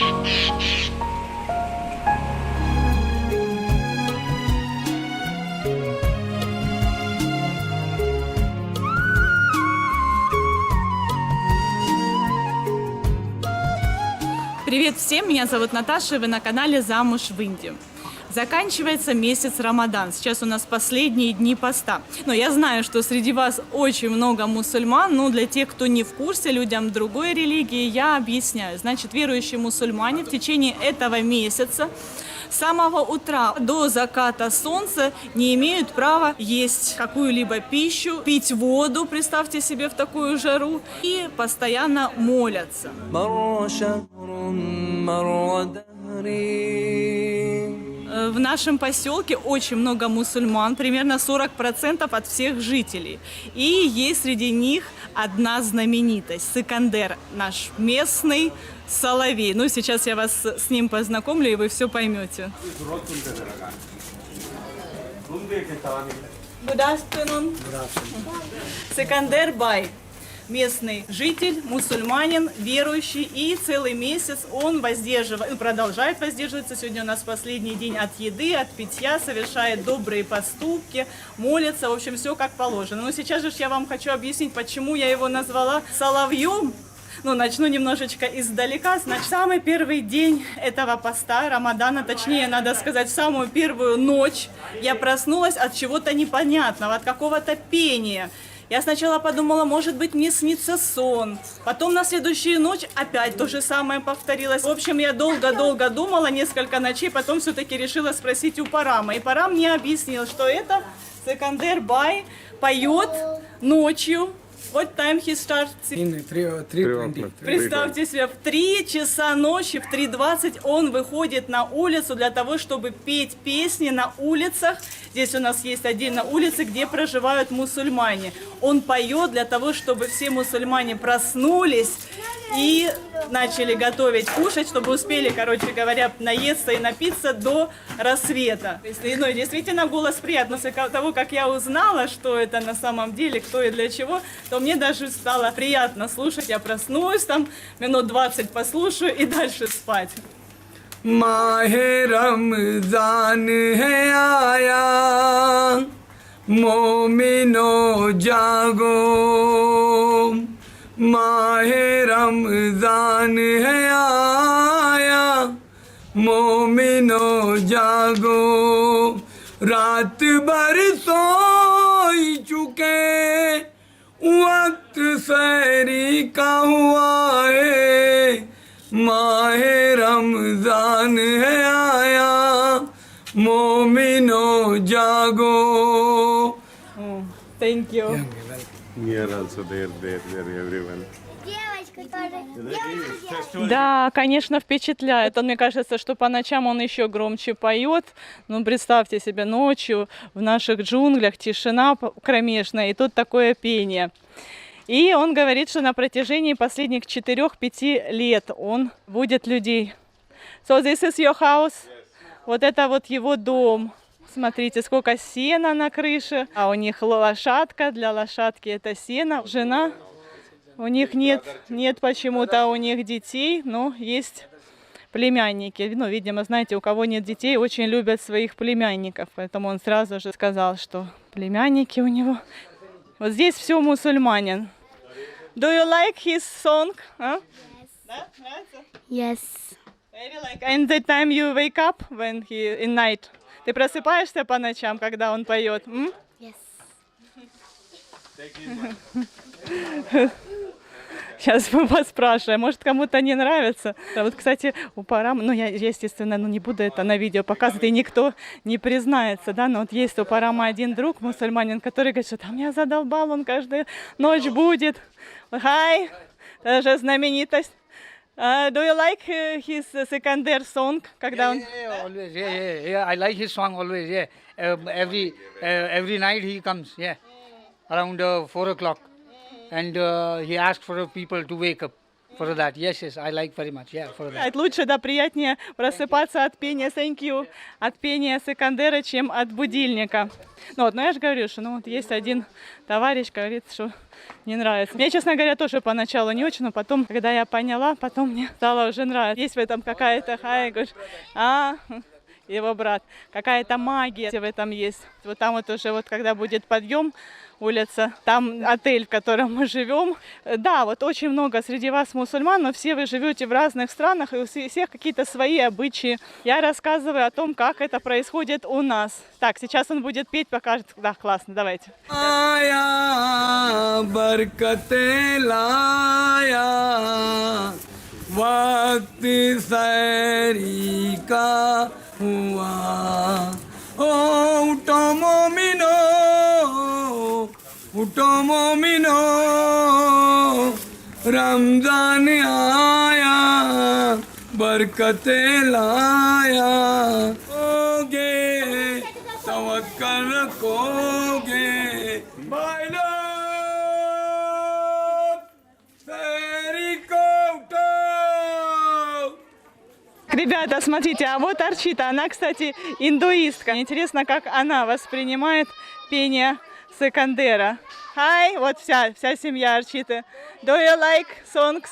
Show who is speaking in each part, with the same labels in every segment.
Speaker 1: Привет всем, меня зовут Наташа, и вы на канале «Замуж в Индию». Заканчивается месяц Рамадан, сейчас у нас последние дни поста. Но я знаю, что среди вас очень много мусульман, но для тех, кто не в курсе, людям другой религии, я объясняю. Значит, верующие мусульмане в течение этого месяца с самого утра до заката солнца не имеют права есть какую-либо пищу, пить воду, представьте себе в такую жару, и постоянно молятся. В нашем поселке очень много мусульман, примерно 40% от всех жителей. И есть среди них одна знаменитость – Сикандер, наш местный соловей. Ну, сейчас я вас с ним познакомлю, и вы все поймете. Good afternoon. Сикандер Бай. Местный житель, мусульманин, верующий, и целый месяц он продолжает воздерживаться. Сегодня у нас последний день от еды, от питья, совершает добрые поступки, молится, в общем, все как положено. Но сейчас же я вам хочу объяснить, почему я его назвала соловьем. Ну, начну немножечко издалека. Значит, самый первый день этого поста, Рамадана, точнее, надо сказать, в самую первую ночь, я проснулась от чего-то непонятного, от какого-то пения. Я сначала подумала, может быть, мне снится сон. Потом на следующую ночь опять то же самое повторилось. В общем, я долго-долго думала, несколько ночей, потом все-таки решила спросить у Парама. И Парам мне объяснил, что это Сикандер Бай поет ночью. What time he starts?
Speaker 2: 3:20.
Speaker 1: Представьте себе, в 3 часа ночи, в 3:20 он выходит на улицу для того, чтобы петь песни на улицах. Здесь у нас есть отдельно улицы, где проживают мусульмане. Он поет для того, чтобы все мусульмане проснулись и начали готовить, кушать, чтобы успели, короче говоря, наесться и напиться до рассвета. Ну и действительно голос приятный. После того, как я узнала, что это на самом деле, кто и для чего, то мне даже стало приятно слушать. Я проснулась, там минут 20 послушаю и дальше спать.
Speaker 2: माहे रमजान है आया मोमिनो जागो माहे रमजान है आया मोमिनो जागो रात भर सोई चुके वक्त सहरी का हुआ है माहे रमजान है आया मोमिनो जागो.
Speaker 1: Thank you.
Speaker 3: Here also there, everyone.
Speaker 1: Да, конечно, впечатляет. Мне кажется, что по ночам он еще громче поет. Ну, представьте себе, ночью в наших джунглях тишина кромешная, и тут такое пение. И он говорит, что на протяжении последних 4-5 лет он будет людей. So this is your house? Вот это вот его дом. Смотрите, сколько сена на крыше. А у них лошадка, для лошадки это сено. Жена, у них нет почему-то у них детей, но есть племянники. Ну, видимо, знаете, у кого нет детей, очень любят своих племянников. Поэтому он сразу же сказал, что племянники у него. Вот здесь все мусульманин. Do you like his song? Huh?
Speaker 4: Yes.
Speaker 1: Very like. And the time you wake up when he in night. Ты просыпаешься по ночам, когда он поет?
Speaker 4: Yes.
Speaker 1: Сейчас мы вас спрашиваем, может, кому-то не нравится. А вот, кстати, у Парама, ну, я, естественно, не буду это на видео показывать, и никто не признается, да, но вот есть у Парама один друг, мусульманин, который говорит, что там меня задолбал, он каждую ночь будет. Hi, это же знаменитость. Do you like his Sikander song? Когда он...
Speaker 5: Always, yeah. I like his song always, yeah. Every night he comes, around 4 o'clock. And he asks for people to wake up. For that, yes, yes, I like very much. Yeah, for that.
Speaker 1: Лучше, да, приятнее просыпаться от пения thank you, от пения Секандера, чем от будильника. Ну вот, но я же говорю, что ну вот есть один товарищ, говорит, что не нравится. Мне, честно говоря, тоже поначалу не очень, но потом, когда я поняла, потом мне стало уже нравиться. Есть в этом какая-то, говоришь, его брат, какая-то магия в этом есть. Вот там вот уже, вот когда будет подъем, улица, там отель, в котором мы живем. Да, вот очень много среди вас мусульман, но все вы живете в разных странах, и у всех какие-то свои обычаи. Я рассказываю о том, как это происходит у нас. Так, сейчас он будет петь, покажет. Да, классно, давайте.
Speaker 2: आया बरकत लाया वक्त सैरी का हुआ उठो मोमिनो रमजान आया बरकत लाया होगे तवक्कल रखोगे भाई लोग सैरी को उठो.
Speaker 1: Ребята, смотрите, а вот Арчита, она, кстати, индуистка. Интересно, как она воспринимает пение Секандера. Hi, вот вся семья Арчиты. Do you like songs?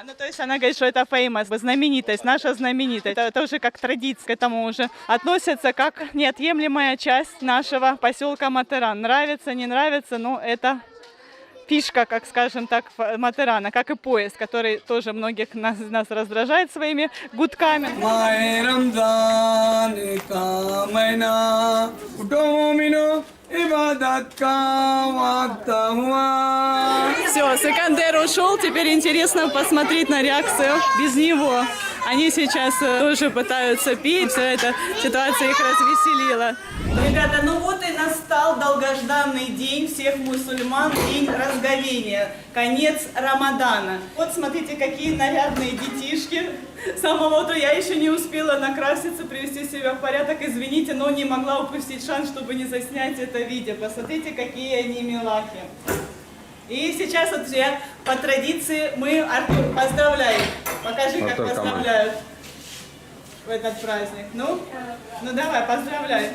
Speaker 1: Ну то есть она говорит, что это famous, знаменитость, наша знаменитость. Это уже как традиция, к этому уже относится как неотъемлемая часть нашего поселка Матеран. Нравится, не нравится, но это фишка, как скажем так, Матерана, как и поезд, который тоже многих нас раздражает своими гудками. Все, Секандер ушел, теперь интересно посмотреть на реакцию без него. Они сейчас тоже пытаются петь, вся эта ситуация их развеселила. Ребята, ну вот и настал долгожданный день всех мусульман, день разговения, конец Рамадана. Вот смотрите, какие нарядные детишки. Самого утра я еще не успела накраситься, привести себя в порядок, извините, но не могла упустить шанс, чтобы не заснять это видео. Посмотрите, какие они милахи. И сейчас вот я по традиции мы, Артур, поздравляем. Покажи, как поздравляют в этот праздник. Ну давай, поздравляй.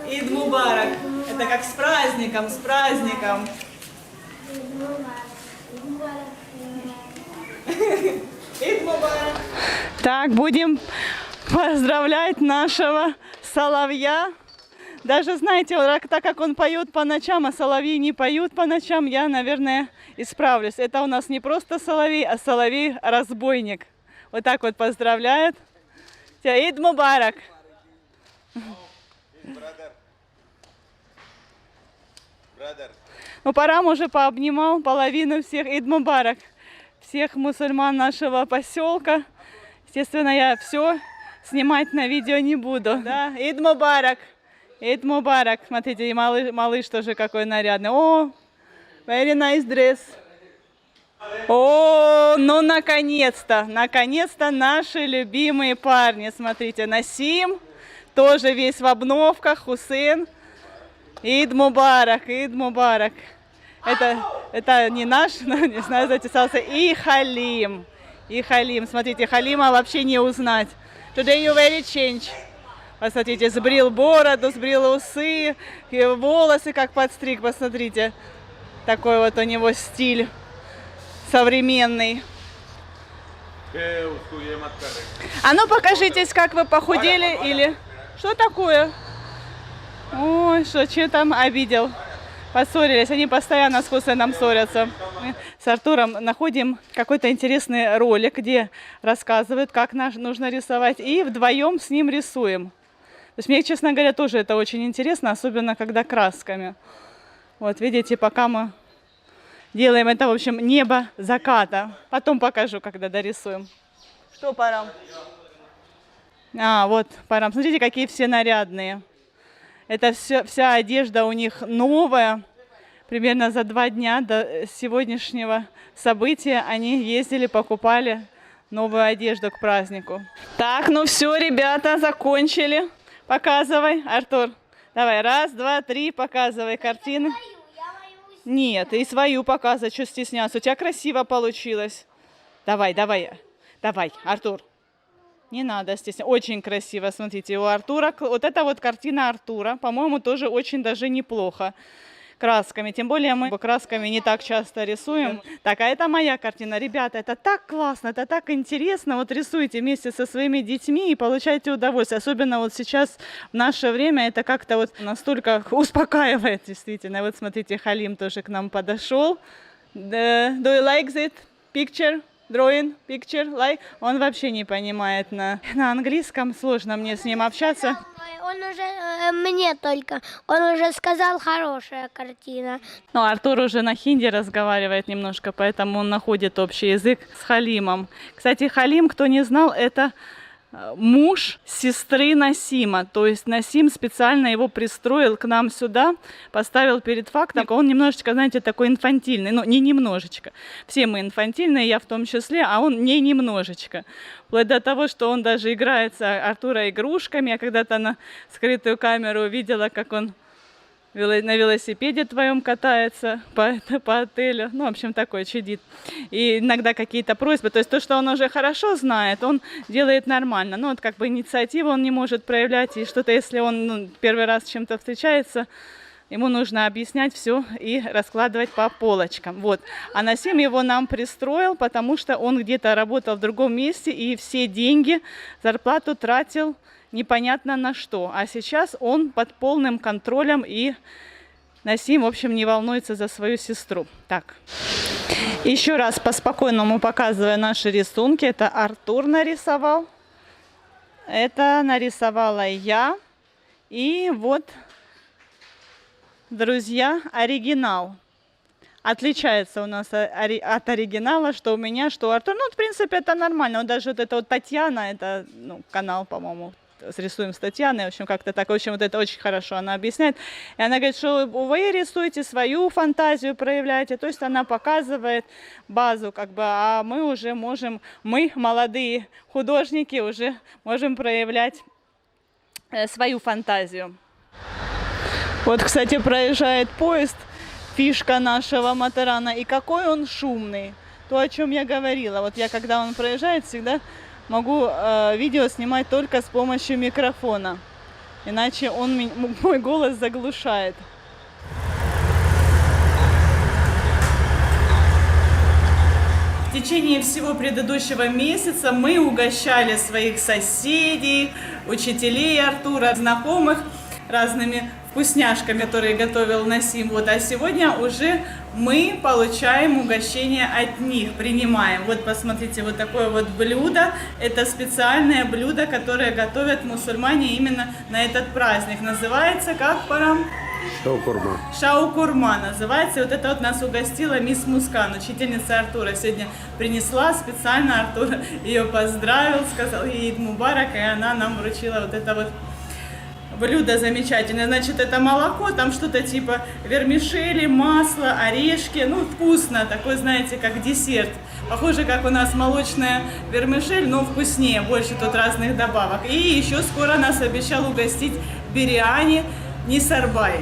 Speaker 1: Ид Мубарак. Это как с праздником, с праздником. Ид Мубарак. Так, будем поздравлять нашего соловья. Даже, знаете, так как он поет по ночам, а соловьи не поют по ночам, я, наверное, исправлюсь. Это у нас не просто соловей, а соловей-разбойник. Вот так вот поздравляет. Ид Мубарак. Ну, Парам уже пообнимал половину всех. Ид Мубарак. Всех мусульман нашего поселка. Естественно, я все снимать на видео не буду. Да? Ид Мубарак. Ид Мубарак. Смотрите, и малыш тоже какой нарядный. О, very nice dress. О, ну наконец-то, наконец-то наши любимые парни. Смотрите, Насим, тоже весь в обновках, Хусейн. Ид Мубарак, Ид Мубарак. Это не наш, но не знаю, затесался. И Халим. И Халим. Смотрите, Халима вообще не узнать. Today you very change. Посмотрите, сбрил бороду, сбрил усы, и волосы как подстриг, посмотрите. Такой вот у него стиль современный. А ну покажитесь, как вы похудели или... Что такое? Ой, что там обидел? Поссорились, они постоянно с Хусейном ссорятся. Мы с Артуром находим какой-то интересный ролик, где рассказывают, как нужно рисовать, и вдвоем с ним рисуем. То есть мне, честно говоря, тоже это очень интересно, особенно когда красками. Вот видите, пока мы делаем это, в общем, небо заката. Потом покажу, когда дорисуем. Что, Парам? Вот, Парам. Смотрите, какие все нарядные. Это вся одежда у них новая. Примерно за 2 дня до сегодняшнего события они ездили, покупали новую одежду к празднику. Так, ну все, ребята, закончили. Показывай, Артур. Давай, 1, 2, 3, показывай картины. Нет, и свою показывать, что стесняться. У тебя красиво получилось. Давай, Артур. Не надо стесняться. Очень красиво, смотрите, у Артура. Вот это вот картина Артура, по-моему, тоже очень даже неплохо. Красками, тем более мы красками не так часто рисуем. Так, а это моя картина. Ребята, это так классно, это так интересно. Вот рисуйте вместе со своими детьми и получайте удовольствие. Особенно вот сейчас, в наше время, это как-то вот настолько успокаивает, действительно. Вот смотрите, Халим тоже к нам подошел. Do you like that picture? Drawing, picture, like. Он вообще не понимает на английском, сложно мне с ним общаться.
Speaker 4: Он уже, мне только, он уже сказал, хорошая картина.
Speaker 1: Но Артур уже на хинди разговаривает немножко, поэтому он находит общий язык с Халимом. Кстати, Халим, кто не знал, это муж сестры Насима. То есть Насим специально его пристроил к нам сюда, поставил перед фактом. Он немножечко, знаете, такой инфантильный. Ну, не немножечко. Все мы инфантильные, я в том числе, а он не немножечко. Вплоть до того, что он даже играется Артура игрушками. Я когда-то на скрытую камеру увидела, как он на велосипеде твоем катается по отелю. Ну, в общем, такой чудит. И иногда какие-то просьбы. То есть то, что он уже хорошо знает, он делает нормально. Ну, вот как бы инициативу он не может проявлять. И что-то, если он первый раз с чем-то встречается, ему нужно объяснять все и раскладывать по полочкам. Вот. А Насим его нам пристроил, потому что он где-то работал в другом месте и все деньги, зарплату тратил непонятно на что. А сейчас он под полным контролем, и Насим, в общем, не волнуется за свою сестру. Так, еще раз по-спокойному показываю наши рисунки. Это Артур нарисовал, это нарисовала я. И вот, друзья, оригинал. Отличается у нас от оригинала, что у меня, что у Артура. Ну, в принципе, это нормально. Вот даже вот это вот Татьяна, это канал, по-моему, рисуем с Татьяной, в общем, как-то так, в общем, вот это очень хорошо она объясняет. И она говорит, что вы рисуете, свою фантазию проявляете, то есть она показывает базу, как бы, а мы уже можем, мы, молодые художники, уже можем проявлять свою фантазию. Вот, кстати, проезжает поезд, фишка нашего Матерана, и какой он шумный. То, о чем я говорила. Вот я, когда он проезжает, всегда могу видео снимать только с помощью микрофона. Иначе он мой голос заглушает. В течение всего предыдущего месяца мы угощали своих соседей, учителей Артура, знакомых разными вкусняшками, которые готовил Насим. Вот, а сегодня уже мы получаем угощение от них, принимаем. Вот посмотрите, вот такое вот блюдо. Это специальное блюдо, которое готовят мусульмане именно на этот праздник. Называется как, Парам?
Speaker 3: Шаукурма.
Speaker 1: Шаукурма называется. Вот это вот нас угостила мисс Мускан, учительница Артура. Сегодня принесла специально, Артур ее поздравил, сказал ей Ид Мубарак, и она нам вручила вот это вот блюдо замечательное. Значит, это молоко, там что-то типа вермишели, масло, орешки. Ну, вкусно, такой, знаете, как десерт. Похоже, как у нас молочная вермишель, но вкуснее, больше тут разных добавок. И еще скоро нас обещал угостить биряни Нисарбай.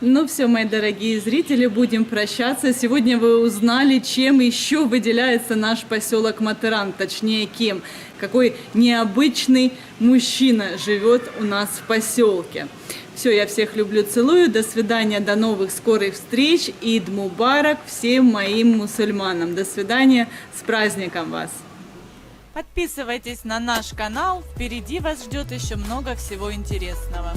Speaker 1: Ну все, мои дорогие зрители, будем прощаться. Сегодня вы узнали, чем еще выделяется наш поселок Матеран, точнее кем. Какой необычный мужчина живет у нас в поселке. Все, я всех люблю, целую. До свидания, до новых скорых встреч. Ид Мубарак всем моим мусульманам. До свидания, с праздником вас. Подписывайтесь на наш канал. Впереди вас ждет еще много всего интересного.